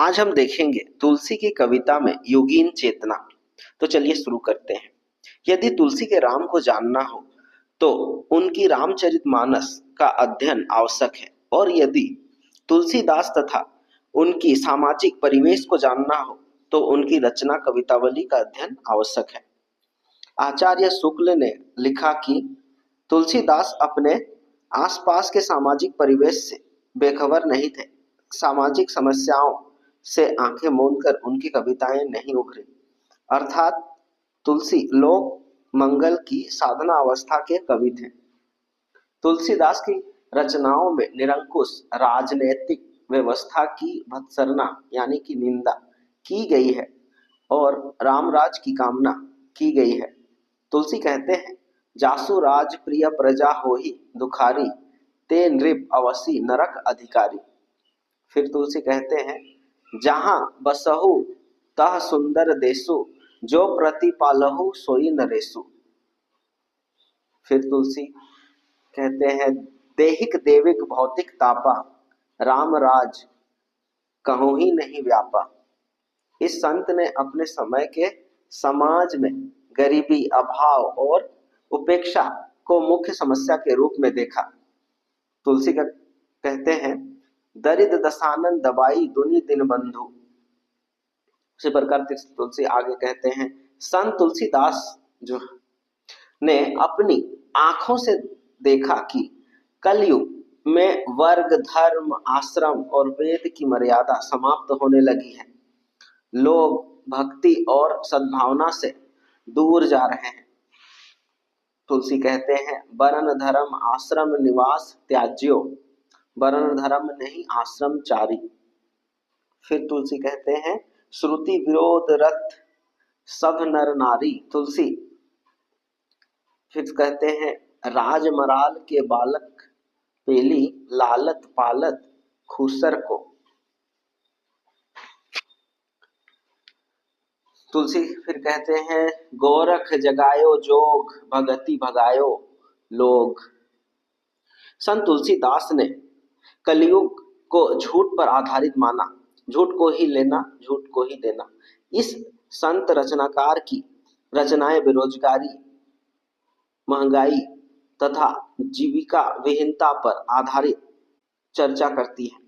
आज हम देखेंगे तुलसी की कविता में योगीन चेतना। तो चलिए शुरू करते हैं। यदि तुलसी के राम को जानना हो तो उनकी रामचरितमानस का अध्ययन आवश्यक है, और यदि तुलसीदास तथा उनकी सामाजिक परिवेश को जानना हो तो उनकी रचना कवितावली का अध्ययन आवश्यक है। आचार्य शुक्ल ने लिखा कि तुलसीदास अपने आसपास के सामाजिक परिवेश से बेखबर नहीं थे। सामाजिक समस्याओं से आंखें मूंद कर उनकी कविताएं नहीं उभरी। अर्थात तुलसी लोक मंगल की साधना अवस्था के कवि थे। तुलसीदास की रचनाओं में निरंकुश राजनैतिक व्यवस्था की भत्सना यानी कि निंदा की गई है और रामराज की कामना की गई है। तुलसी कहते हैं, जासु राज प्रिय प्रजा होहि दुखारी, ते नृप अवसी नरक अधिकारी। फिर तुलसी कहते हैं, जहां बसहु तह सुंदर देसु, जो प्रतिपालहु सोई नरेसु। फिर तुलसी कहते हैं, देहिक देविक भौतिक तापा, राम राज कहूं ही नहीं व्यापा। इस संत ने अपने समय के समाज में गरीबी, अभाव और उपेक्षा को मुख्य समस्या के रूप में देखा। तुलसी का कहते हैं, दरिद्र दशानन दबाई दुनि दिन बंधु। उसी प्रकार तुलसी आगे कहते हैं, संत तुलसीदास जो ने अपनी आंखों से देखा कि कलयुग में वर्ग, धर्म, आश्रम और वेद की मर्यादा समाप्त होने लगी है। लोग भक्ति और सद्भावना से दूर जा रहे हैं। तुलसी कहते हैं, वर्ण धर्म आश्रम निवास त्याज्यो, वर्ण धर्म नहीं आश्रम चारी। फिर तुलसी कहते हैं, श्रुति विरोध रथ सब नर नारी। तुलसी फिर कहते हैं, राजमराल के बालक पेली, लालत पालत खुसर को। तुलसी फिर कहते हैं, गोरख जगायो जोग, भगति भगायो लोग। संत तुलसीदास ने कलयुग को झूठ पर आधारित माना। झूठ को ही लेना, झूठ को ही देना। इस संत रचनाकार की रचनाएं बेरोजगारी, महंगाई तथा जीविका विहीनता पर आधारित चर्चा करती है।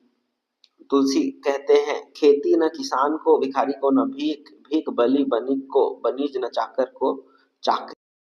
तुलसी कहते हैं, खेती न किसान को, भिखारी को न भीख, भीख बलि बनिक को, बनीज न चाकर को चाकर।